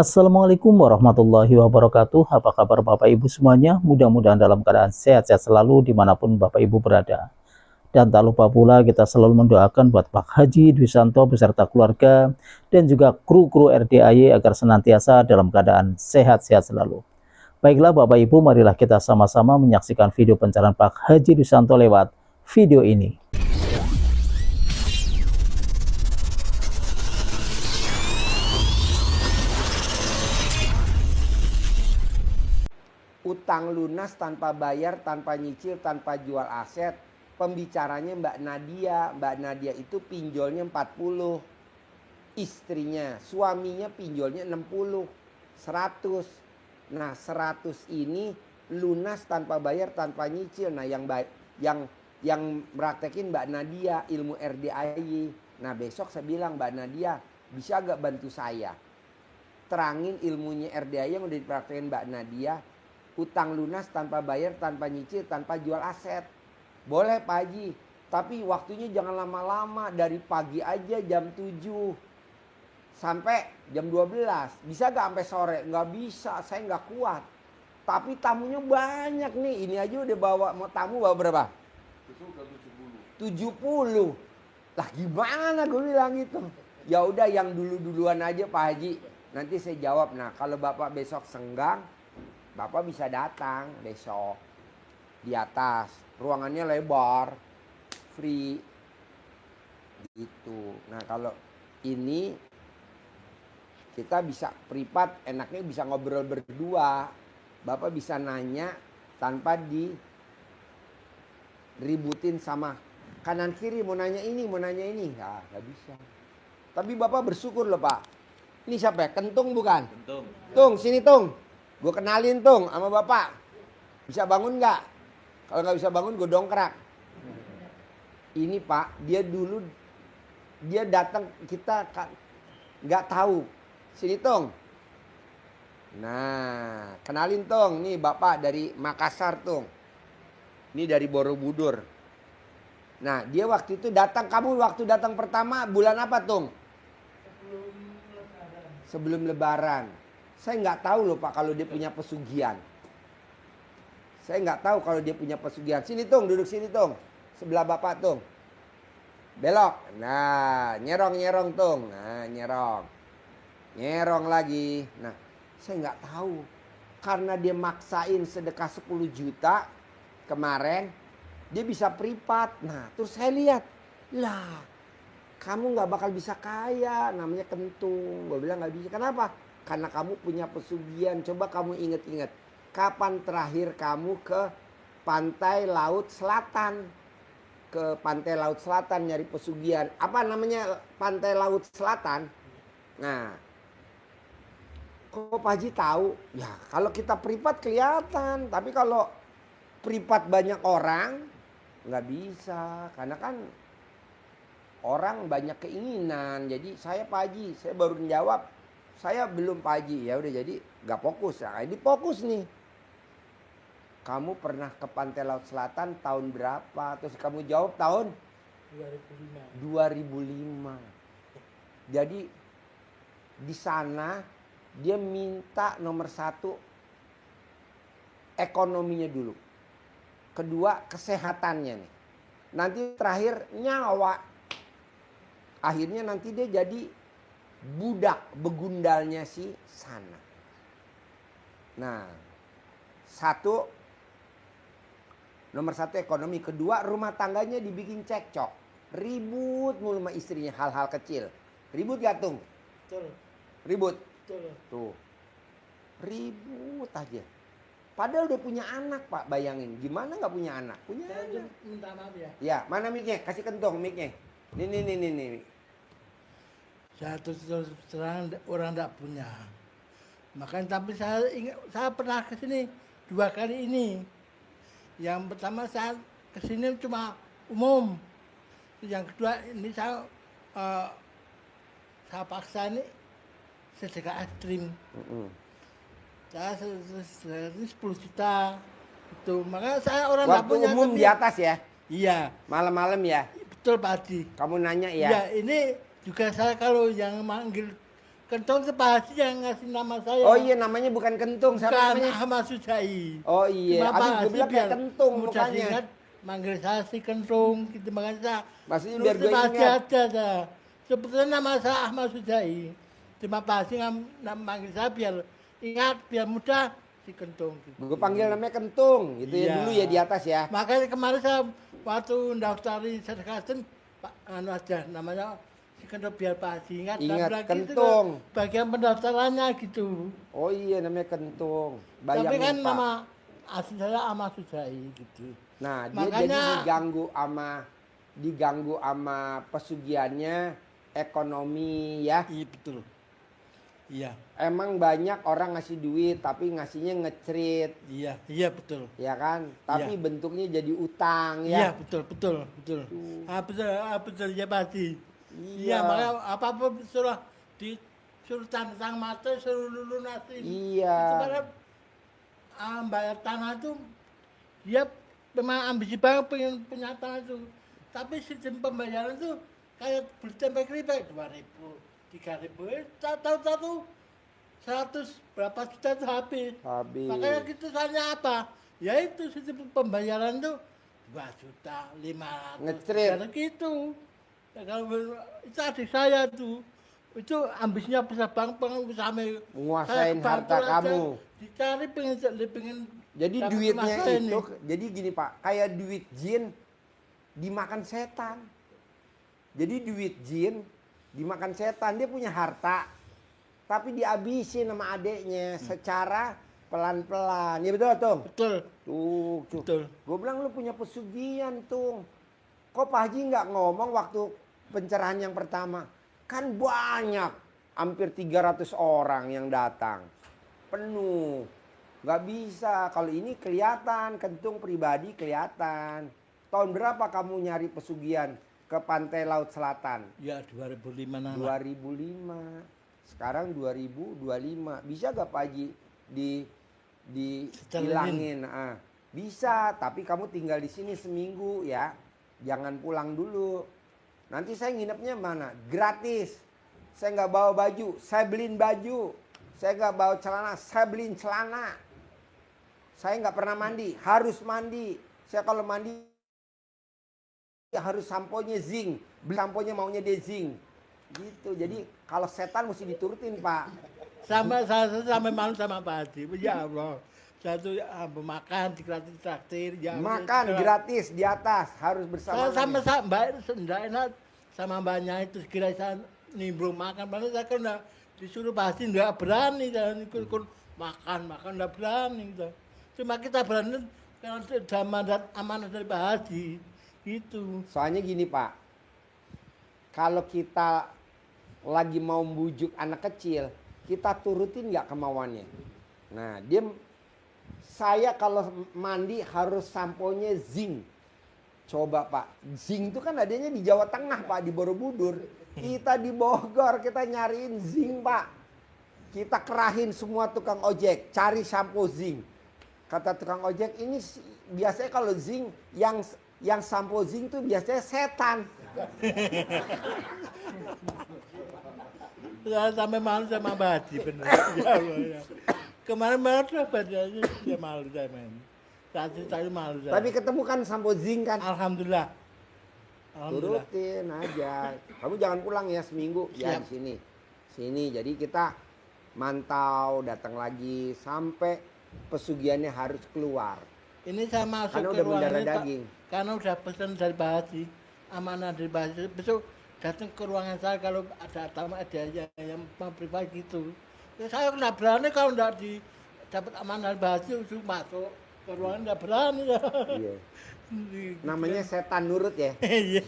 Assalamualaikum warahmatullahi wabarakatuh. Apa kabar Bapak Ibu semuanya? Mudah-mudahan dalam keadaan sehat-sehat selalu dimanapun Bapak Ibu berada. Dan tak lupa pula kita selalu mendoakan buat Pak Haji Dwi Santo beserta keluarga dan juga kru-kru RDAY agar senantiasa dalam keadaan sehat-sehat selalu. Baiklah Bapak Ibu, marilah kita sama-sama menyaksikan video pencalonan Pak Haji Dwi Santo lewat video ini. Utang lunas tanpa bayar, tanpa nyicil, tanpa jual aset. Pembicaranya Mbak Nadia. Mbak Nadia itu pinjolnya 40. Istrinya, suaminya pinjolnya 60, 100. Nah 100 ini lunas tanpa bayar, tanpa nyicil. Nah yang praktekin Mbak Nadia, ilmu RDAY. Nah besok saya bilang, Mbak Nadia bisa gak bantu saya terangin ilmunya RDAY yang udah dipraktekin Mbak Nadia. Utang lunas tanpa bayar, tanpa nyicil, tanpa jual aset. Boleh Pak Haji, tapi waktunya jangan lama-lama. Dari pagi aja jam 7 sampai jam 12. Bisa gak sampai sore? Gak bisa, saya gak kuat. Tapi tamunya banyak nih. Ini aja udah bawa, mau tamu bawa berapa? 70. Lah gimana gue bilang gitu. Ya udah yang duluan aja Pak Haji. Nanti saya jawab. Nah kalau Bapak besok senggang, Bapak bisa datang besok di atas, ruangannya lebar, free gitu. Nah kalau ini kita bisa privat, enaknya bisa ngobrol berdua. Bapak bisa nanya tanpa diributin sama kanan kiri, mau nanya ini, mau nanya ini. Nah, gak bisa. Tapi Bapak bersyukur loh Pak. Ini siapa ya? Kentung bukan? Kentung. Tung, sini Tung. Gue kenalin Tung sama Bapak. Bisa bangun nggak? Kalau nggak bisa bangun gue dongkrak. Ini Pak, dia datang kita nggak tahu. Sini Tung. Nah, kenalin Tung. Nih Bapak dari Makassar Tung. Ini dari Borobudur. Nah, dia waktu itu datang. Kamu waktu datang pertama bulan apa Tung? Sebelum Lebaran. Saya nggak tahu loh Pak kalau dia punya pesugihan. Saya nggak tahu kalau dia punya pesugihan. Sini Tung, duduk sini Tung. Sebelah Bapak Tung. Belok. Nah, nyerong Tung. Nah, nyerong lagi. Nah, saya nggak tahu. Karena dia maksain sedekah 10 juta kemarin. Dia bisa privat. Nah, terus saya lihat. Lah, kamu nggak bakal bisa kaya. Namanya kentung. Gue bilang nggak bisa. Kenapa? Karena kamu punya pesugihan. Coba kamu inget-inget. Kapan terakhir kamu ke pantai laut selatan? Ke pantai laut selatan nyari pesugihan. Apa namanya pantai laut selatan? Nah. Kok Pak Haji tahu? Ya kalau kita privat kelihatan. Tapi kalau privat banyak orang. Nggak bisa. Karena kan orang banyak keinginan. Jadi saya Pak Haji. Saya baru menjawab. Saya belum Pak Haji, ya udah jadi gak fokus. Nah, ini fokus nih. Kamu pernah ke Pantai Laut Selatan tahun berapa? Terus kamu jawab tahun 2005. Jadi di sana dia minta nomor 1 ekonominya dulu. Kedua kesehatannya nih. Nanti terakhir nyawa. Akhirnya nanti dia jadi budak begundalnya si sana. Nah, nomor 1 ekonomi. Kedua rumah tangganya dibikin cekcok. Ribut mulu sama istrinya hal-hal kecil. Ribut gak Tung? Betul. Ribut? Betul. Tuh. Ribut aja. Padahal udah punya anak Pak, bayangin. Gimana gak punya anak? Punya Saya anak. minta maaf ya. Ya, mana mic-nya? Kasih kentung mic-nya. Nih. Saya terus terang orang tidak punya. Makanya tapi saya pernah ke sini 2 kali ini. Yang pertama saya ke sini cuma umum. Yang kedua ini saya paksa ini sedekah es krim. Saya ini 10 juta. Itu makanya saya orang tidak Waktu punya. umum di atas ya? Iya. Malam-malam ya? Betul Pak Haji. Kamu nanya ya? Ya ini juga saya kalau yang manggil Kentung itu Pak Haji yang ngasih nama saya. Oh iya, namanya bukan Kentung, siapa Bukan namanya? Ahmad Sujai. Oh iya, Cuma Pak abis gue Haji bilang kayak biar Kentung mudah mukanya. diingat, manggil saya si Kentung gitu, makanya saya Maksudnya biar nurutin gue Pak Haji ingat. aja saya. Sebetulnya nama saya Ahmad Sujai. Cuma Pak Haji manggil saya biar ingat, biar mudah si Kentung gitu. Gue panggil namanya Kentung, gitu ya Iya. dulu ya di atas ya. Makanya kemarin saya waktu daftarin sertifikat Pak anu aja namanya si Kentung biar Pak Haji ingat. Ingat, Dan bilang gitu Kentung. loh, bagian pendaftarannya gitu. Oh iya, namanya Kentung. Tapi Bayangin kan Pak. nama asli saya Ahmad Sujai gitu. Nah, dia Makanya- jadi diganggu sama pesugihannya, ekonomi ya. Iya betul. Iya, Emang banyak orang ngasih duit tapi ngasihnya ngecerit, iya betul. ya kan? Tapi Iya. bentuknya jadi utang Iya ya. betul. Betul ya pasti. Iya. Iya, makanya apapun disuruh tantang mata suruh lunasin. Iya. Itu karena bayar tanah itu dia memang ambisi banget pengen punya tanah itu. Tapi sistem pembayaran itu kayak beli tempe keripik 2.000, 3.000, tahu 100 berapa juta itu habis. Habis. Makanya gitu soalnya apa? Ya itu sistem pembayaran itu 2 juta 500 Ngecrit. juta gitu. Ya, kalau itu adik saya tuh itu ambisinya besar banget pengen sampai Menguasain saya harta kebantu aja, kamu. dicari pengen Jadi dapat duitnya emasnya ini. itu, jadi gini Pak, kayak duit jin dimakan setan. Jadi duit jin dimakan setan, dia punya harta, tapi dihabisin sama adeknya secara pelan-pelan. Ya betul Tung? Betul. Tuh. Betul. Gue bilang lu punya pesugihan Tung. Kok Pak Haji nggak ngomong waktu pencerahan yang pertama? Kan banyak, hampir 300 orang yang datang. Penuh. Nggak bisa, kalau ini kelihatan, Kentung pribadi kelihatan. Tahun berapa kamu nyari pesugihan ke pantai Laut Selatan? Ya 2005 nana. 2005. Sekarang 2025. Bisa gak Pak Haji dihilangin? Bisa, tapi kamu tinggal di sini seminggu ya. Jangan pulang dulu. Nanti saya nginepnya mana? Gratis. Saya nggak bawa baju, saya beliin baju. Saya nggak bawa celana, saya beliin celana. Saya nggak pernah mandi, harus mandi. Saya kalau mandi harus samponya zinc. Beli samponya maunya dia zinc. Gitu. Jadi kalau setan mesti diturutin Pak. Sampai malu sama Pak Haji. Ya Allah. Saya tuh makan di traktir. Ya, Makan gratis di atas, harus bersama. Saya sama Mbak enggak enak sama Mbaknya itu sekira saya nimbrung makan. Padahal saya kan udah disuruh Pak Haji enggak berani. Dan ikut makan enggak berani. Gitu. Cuma kita berani karena amanah dari Pak Haji. Gitu. Soalnya gini Pak, kalau kita lagi mau membujuk anak kecil, kita turutin nggak kemauannya. Nah, saya kalau mandi harus samponya zinc. Coba Pak, zinc itu kan adanya di Jawa Tengah Pak, di Borobudur. Kita di Bogor, kita nyariin zinc Pak. Kita kerahin semua tukang ojek, cari sampo zinc. Kata tukang ojek, ini biasanya kalau zinc, yang sampo zinc tuh biasanya setan. Saya sampai malu sama Mbak Haji bener. Ya Allah ya. Kemarin tuh badannya dia malu saya main. Saya malu saya. Tapi ketemu kan sampo zinc kan. Alhamdulillah. Turutin aja. Kamu jangan pulang ya seminggu. Ya Siap. di sini. Sini. Jadi kita mantau, datang lagi sampai pesugihannya harus keluar. Ini saya masuk Karena ke udah ruangan mendarah ini, Pak, daging. karena udah pesan dari Pak Haji, amanah dari Pak Haji. Besok datang ke ruangan saya kalau ada tamu ada yang mau pribadi gitu. Ya, saya nggak berani kalau nggak dapat amanah dari Pak Haji untuk masuk ke ruangan nggak berani ya. Iya. Namanya setan nurut ya. Iya.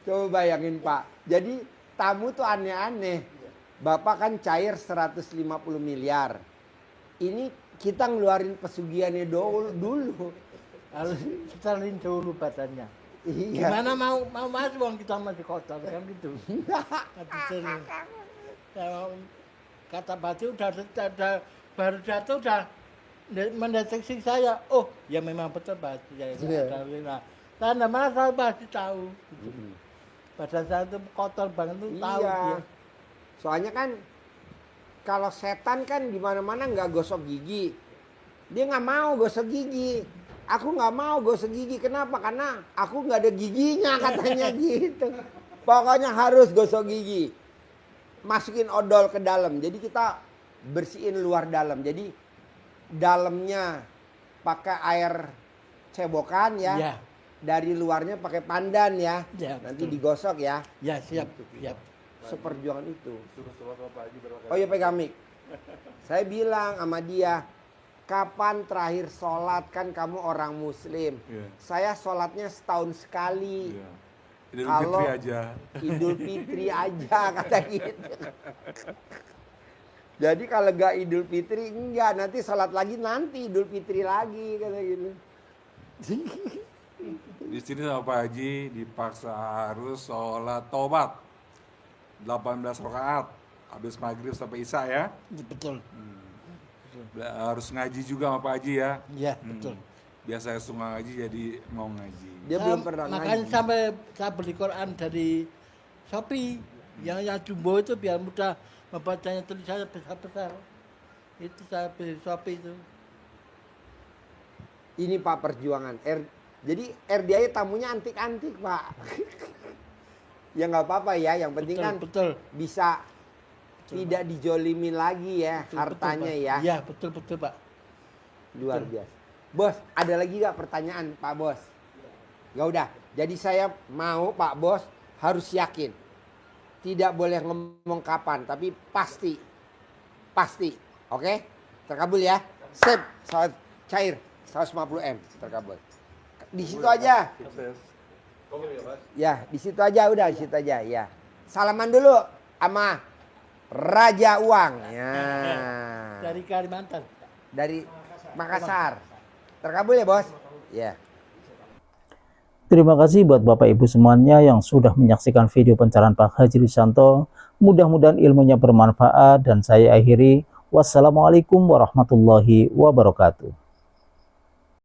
Coba bayangin Pak. Jadi tamu tuh aneh-aneh. Bapak kan cair 150 miliar. Ini kita ngeluarin pesugihannya dulu. Harus setelin dulu badannya. Iya. Gimana mau masuk uang kita masih kotor kan gitu. Kata Bati udah baru jatuh udah mendeteksi saya. Oh ya memang betul Bati. Iya. Karena mana saya pasti tahu. Gitu. badan saya itu kotor banget tuh, tahu Iya. dia. Soalnya kan kalau setan kan di mana-mana nggak gosok gigi. Dia nggak mau gosok gigi. Aku nggak mau gosok gigi. Kenapa? Karena aku nggak ada giginya katanya gitu. Pokoknya harus gosok gigi. Masukin odol ke dalam. Jadi kita bersihin luar dalam. Jadi dalamnya pakai air cebokan ya. Iya. Dari luarnya pakai pandan ya. Ya, Nanti betul. digosok ya. Ya, siap, siap. Seperjuangan itu. Suruh sholat Bapak Haji berapa kali? Oh iya pegang mic. Saya bilang sama dia, kapan terakhir sholat, kan kamu orang muslim. Iya. Saya sholatnya setahun sekali. Iya. Idul Kalau- Fitri aja. Idul Fitri aja kata gitu. Jadi kalau gak Idul Fitri enggak, nanti sholat lagi nanti Idul Fitri lagi kata gitu. Di sini sama Pak Haji dipaksa harus sholat tobat 18 rakaat habis maghrib sampai isya ya. Betul. Harus ngaji juga sama Pak Haji ya. Iya, betul. Biasa suka ngaji jadi mau ngaji. Dia belum pernah Makanya ngaji. sampai saya beli Quran dari Shopee yang jumbo itu biar mudah membacanya, tulisannya besar-besar. Itu saya beli Shopee itu. Ini Pak perjuangan. Jadi RDI tamunya antik-antik Pak. Ya nggak apa-apa ya, yang penting Betul, kan betul. bisa tidak dijolimin lagi ya Betul, hartanya betul, ya. Pak. Iya, betul betul, Pak. Luar biasa. Bos, ada lagi gak pertanyaan Pak Bos? Ya udah, jadi saya mau Pak Bos harus yakin. Tidak boleh ngomong kapan, tapi pasti. Pasti. Oke? Terkabul ya. Sip, saus cair 150 M terkabul. Di situ aja. Sukses. Ya, di situ aja udah, di situ aja ya. Salaman dulu sama Raja Uang. Ya. Dari Kalimantan. Dari Makassar. Terkabul ya, Bos? Ya. Terima kasih buat Bapak Ibu semuanya yang sudah menyaksikan video pencerahan Pak Haji Risyanto. Mudah-mudahan ilmunya bermanfaat dan saya akhiri. Wassalamualaikum warahmatullahi wabarakatuh.